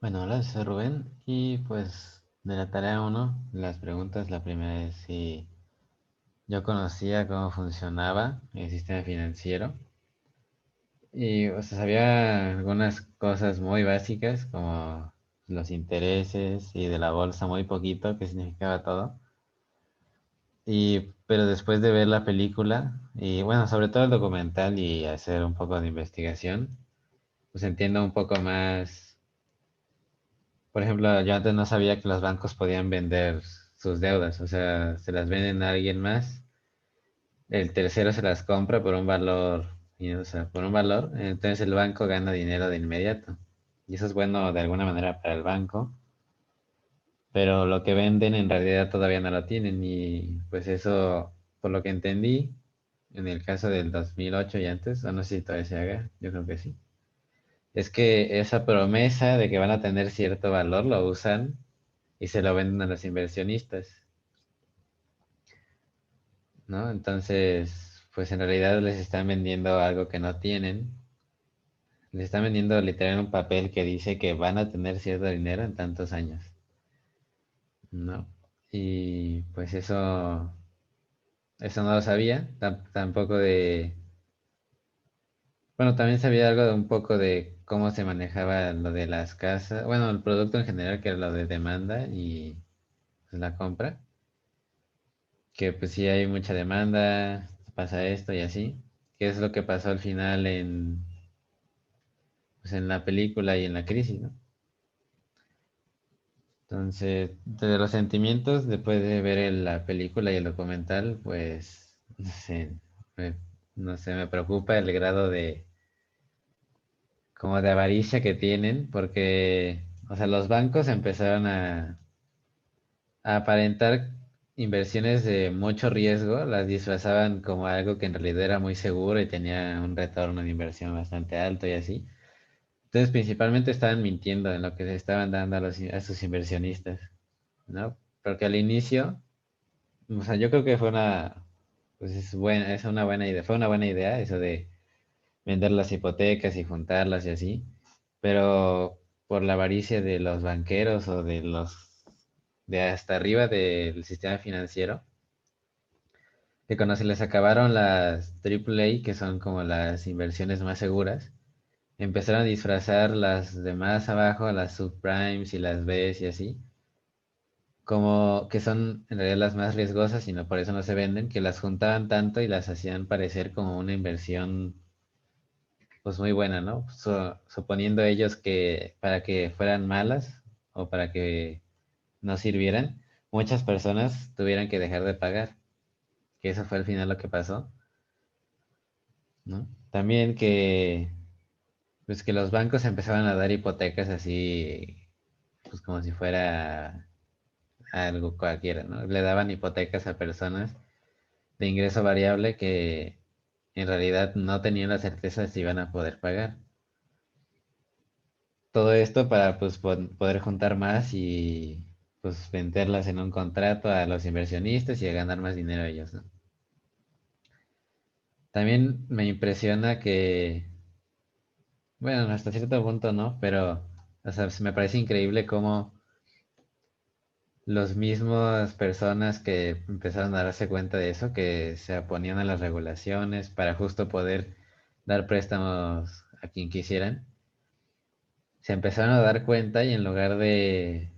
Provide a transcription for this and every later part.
Bueno, hola, soy Rubén y pues de la tarea uno, las preguntas, la primera es si yo conocía cómo funcionaba el sistema financiero y o sea, sabía algunas cosas muy básicas como los intereses y de la bolsa muy poquito, que significaba todo. Pero después de ver la película y bueno, sobre todo el documental y hacer un poco de investigación, pues entiendo un poco más. Por ejemplo, yo antes no sabía que los bancos podían vender sus deudas, o sea, se las venden a alguien más, el tercero se las compra por un valor, o sea, por un valor, entonces el banco gana dinero de inmediato. Y eso es bueno de alguna manera para el banco, pero lo que venden en realidad todavía no lo tienen y pues eso, por lo que entendí, en el caso del 2008 y antes, o no sé si todavía se haga, yo creo que sí. Es que esa promesa de que van a tener cierto valor lo usan y se lo venden a los inversionistas, ¿no? Entonces, pues en realidad les están vendiendo algo que no tienen. Les están vendiendo literal un papel que dice que van a tener cierto dinero en tantos años, ¿no? Y pues eso no lo sabía, tampoco de... Bueno, también sabía algo de un poco de cómo se manejaba lo de las casas, bueno, el producto en general, que era lo de demanda y pues, la compra, que pues sí hay mucha demanda, pasa esto y así, que es lo que pasó al final pues, en la película y en la crisis, ¿no? Entonces, de los sentimientos, después de ver la película y el documental, pues, me, no sé, me preocupa el grado de, como de avaricia que tienen, porque, o sea, los bancos empezaron a aparentar inversiones de mucho riesgo, las disfrazaban como algo que en realidad era muy seguro y tenía un retorno de inversión bastante alto y así. Entonces, principalmente estaban mintiendo en lo que se estaban dando a sus inversionistas, ¿no? Porque al inicio, o sea, yo creo que pues es una buena idea, fue una buena idea eso de vender las hipotecas y juntarlas y así, pero por la avaricia de los banqueros o de hasta arriba del sistema financiero, que cuando se les acabaron las AAA, que son como las inversiones más seguras, empezaron a disfrazar las de más abajo, las subprimes y las Bs y así, como que son en realidad las más riesgosas y no por eso no se venden, que las juntaban tanto y las hacían parecer como una inversión pues muy buena, ¿no? Suponiendo ellos que para que fueran malas o para que no sirvieran, muchas personas tuvieran que dejar de pagar, que eso fue al final lo que pasó, ¿no? También que pues que los bancos empezaban a dar hipotecas así pues como si fuera algo cualquiera, ¿no? Le daban hipotecas a personas de ingreso variable que en realidad no tenían la certeza de si iban a poder pagar. Todo esto para pues poder juntar más y pues venderlas en un contrato a los inversionistas y a ganar más dinero ellos, ¿no? También me impresiona que, bueno, hasta cierto punto no, pero o sea, me parece increíble cómo los mismos personas que empezaron a darse cuenta de eso, que se oponían a las regulaciones para justo poder dar préstamos a quien quisieran, se empezaron a dar cuenta y en lugar de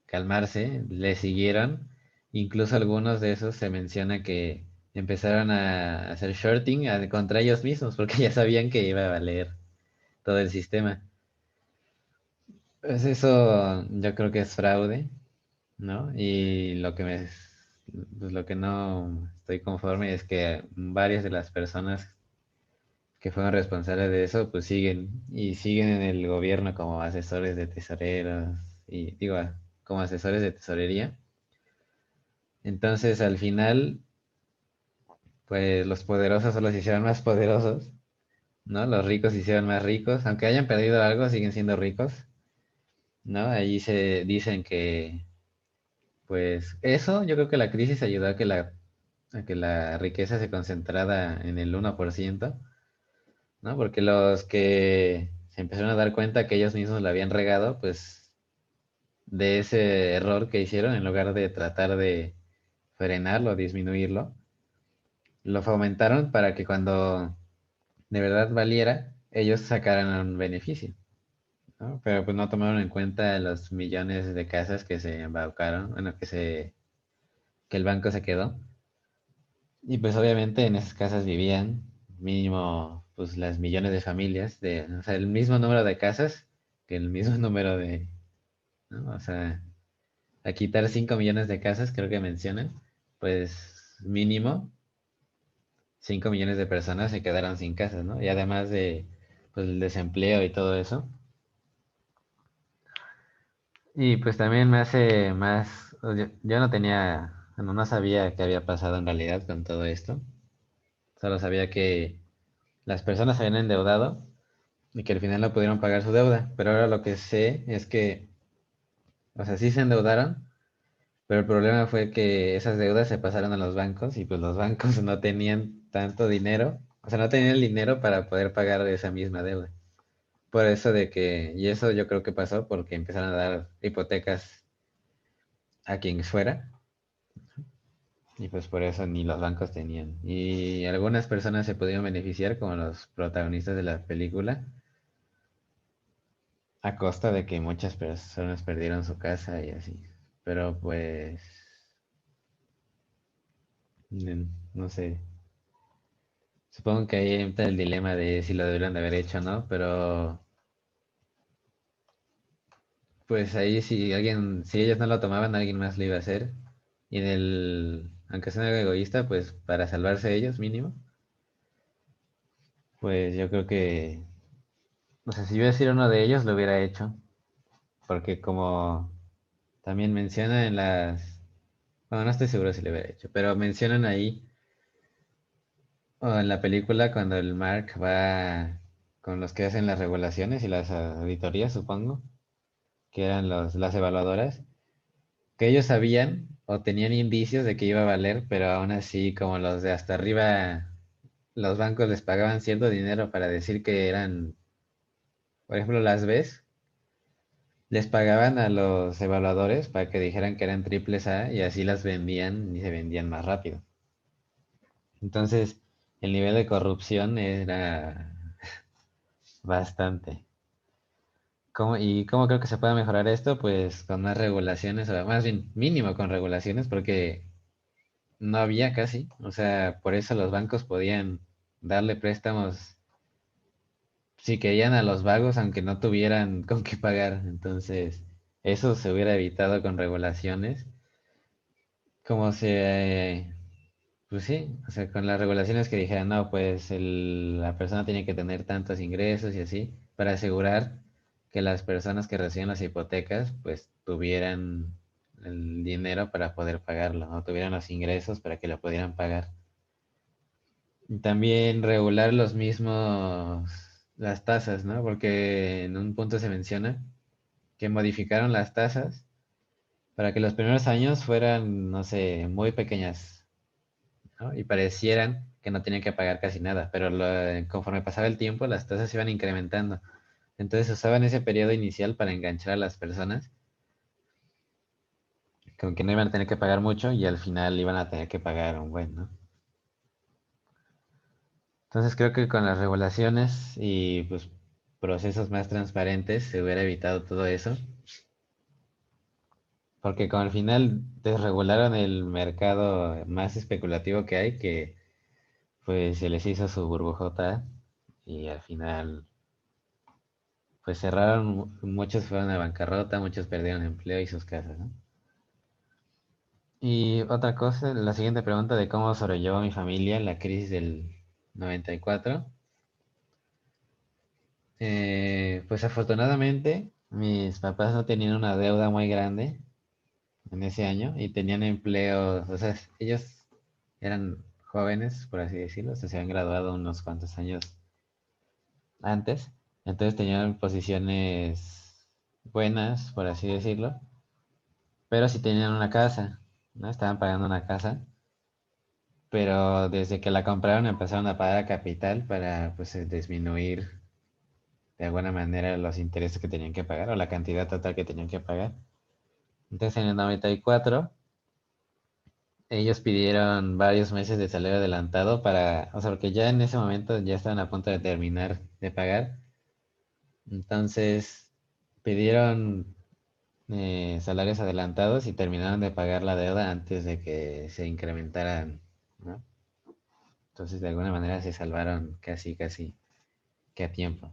calmarse, le siguieron. Incluso algunos de esos se menciona que empezaron a hacer shorting contra ellos mismos porque ya sabían que iba a valer todo el sistema. Pues eso yo creo que es fraude, ¿no? Y pues lo que no estoy conforme es que varias de las personas que fueron responsables de eso, pues siguen en el gobierno como asesores de tesoreros y digo, como asesores de tesorería. Entonces, al final, pues los poderosos solo se hicieron más poderosos, ¿no? Los ricos se hicieron más ricos, aunque hayan perdido algo, siguen siendo ricos, ¿no? Allí se dicen que, pues eso, yo creo que la crisis ayudó a que la riqueza se concentrara en el 1%, ¿no? Porque los que se empezaron a dar cuenta que ellos mismos la habían regado, pues de ese error que hicieron, en lugar de tratar de frenarlo, disminuirlo, lo fomentaron para que cuando de verdad valiera, ellos sacaran un beneficio, ¿no? Pero pues no tomaron en cuenta los millones de casas que se embaucaron, bueno, que el banco se quedó. Y pues obviamente en esas casas vivían mínimo pues las millones de familias, o sea, el mismo número de casas que el mismo número ¿no? O sea, a quitar 5 millones de casas, creo que mencionan, pues mínimo 5 millones de personas se quedaron sin casas, ¿no? Y además de pues el desempleo y todo eso. Y pues también me hace más, yo no tenía, bueno, no sabía qué había pasado en realidad con todo esto. Solo sabía que las personas se habían endeudado y que al final no pudieron pagar su deuda. Pero ahora lo que sé es que, o sea, sí se endeudaron, pero el problema fue que esas deudas se pasaron a los bancos y pues los bancos no tenían tanto dinero, o sea, no tenían el dinero para poder pagar esa misma deuda. Por eso y eso yo creo que pasó porque empezaron a dar hipotecas a quien fuera. Y pues por eso ni los bancos tenían. Y algunas personas se pudieron beneficiar, como los protagonistas de la película, a costa de que muchas personas perdieron su casa y así. Pero pues, no sé. Supongo que ahí entra el dilema de si lo deberían de haber hecho o no, pero pues ahí si ellos no lo tomaban, alguien más lo iba a hacer. Y aunque sea algo egoísta, pues para salvarse ellos mínimo, pues yo creo que, o sea, si yo hubiera sido uno de ellos, lo hubiera hecho. Porque como también menciona bueno, no estoy seguro si lo hubiera hecho, pero mencionan ahí, o en la película, cuando el Mark va con los que hacen las regulaciones y las auditorías, supongo, que eran las evaluadoras, que ellos sabían o tenían indicios de que iba a valer, pero aún así, como los de hasta arriba, los bancos les pagaban cierto dinero para decir que eran, por ejemplo, las Bs, les pagaban a los evaluadores para que dijeran que eran triples A y así las vendían y se vendían más rápido. Entonces, el nivel de corrupción era bastante. ¿Y cómo creo que se puede mejorar esto? Pues con más regulaciones, o más bien mínimo con regulaciones, porque no había casi. O sea, por eso los bancos podían darle préstamos si querían a los vagos, aunque no tuvieran con qué pagar. Entonces, eso se hubiera evitado con regulaciones. Como se, pues sí, o sea, con las regulaciones que dijeran, no, pues la persona tiene que tener tantos ingresos y así, para asegurar que las personas que reciben las hipotecas, pues tuvieran el dinero para poder pagarlo, o tuvieran los ingresos para que lo pudieran pagar. Y también regular las tasas, ¿no? Porque en un punto se menciona que modificaron las tasas para que los primeros años fueran, no sé, muy pequeñas, ¿no? Y parecieran que no tenían que pagar casi nada, pero conforme pasaba el tiempo, las tasas iban incrementando. Entonces usaban ese periodo inicial para enganchar a las personas, con que no iban a tener que pagar mucho y al final iban a tener que pagar un buen, ¿no? Entonces creo que con las regulaciones y pues procesos más transparentes se hubiera evitado todo eso, porque con al final desregularon el mercado más especulativo que hay, que pues se les hizo su burbujota y al final pues cerraron, muchos fueron a bancarrota, muchos perdieron empleo y sus casas, ¿no? Y otra cosa, la siguiente pregunta de cómo sobrellevó mi familia la crisis del 94. Pues afortunadamente mis papás no tenían una deuda muy grande en ese año y tenían empleos, o sea, ellos eran jóvenes, por así decirlo, o sea, se habían graduado unos cuantos años antes, entonces tenían posiciones buenas, por así decirlo, pero sí tenían una casa, ¿no? Estaban pagando una casa, pero desde que la compraron empezaron a pagar capital para pues disminuir de alguna manera los intereses que tenían que pagar o la cantidad total que tenían que pagar. Entonces en el 94 ellos pidieron varios meses de salario adelantado para, o sea, porque ya en ese momento ya estaban a punto de terminar de pagar. Entonces pidieron salarios adelantados y terminaron de pagar la deuda antes de que se incrementaran, ¿no? Entonces de alguna manera se salvaron casi, casi que a tiempo.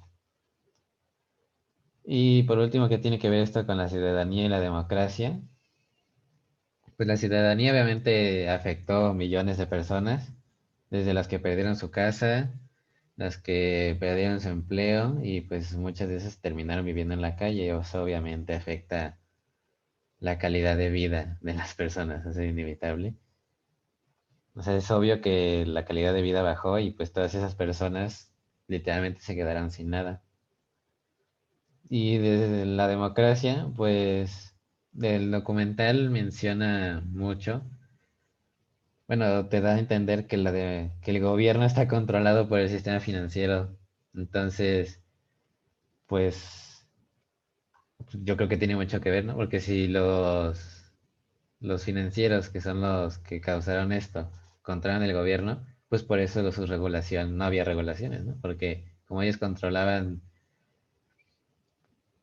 Y por último, ¿qué tiene que ver esto con la ciudadanía y la democracia? Pues la ciudadanía obviamente afectó a millones de personas, desde las que perdieron su casa, las que perdieron su empleo y pues muchas de esas terminaron viviendo en la calle. Eso obviamente afecta la calidad de vida de las personas, eso es inevitable. O sea, es obvio que la calidad de vida bajó y pues todas esas personas literalmente se quedaron sin nada. Y desde la democracia, pues el documental menciona mucho. Bueno, te da a entender que que el gobierno está controlado por el sistema financiero. Entonces, pues yo creo que tiene mucho que ver, ¿no? Porque si los financieros, que son los que causaron esto, controlan el gobierno, pues por eso su regulación, no había regulaciones, ¿no? Porque como ellos controlaban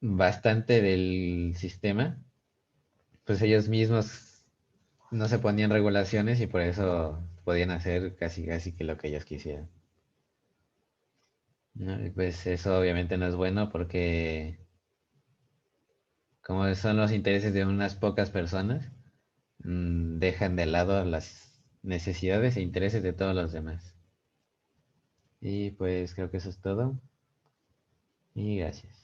bastante del sistema, pues ellos mismos no se ponían regulaciones y por eso podían hacer casi casi que lo que ellos quisieran, ¿no? Y pues eso obviamente no es bueno porque como son los intereses de unas pocas personas, dejan de lado las necesidades e intereses de todos los demás. Y pues creo que eso es todo y gracias.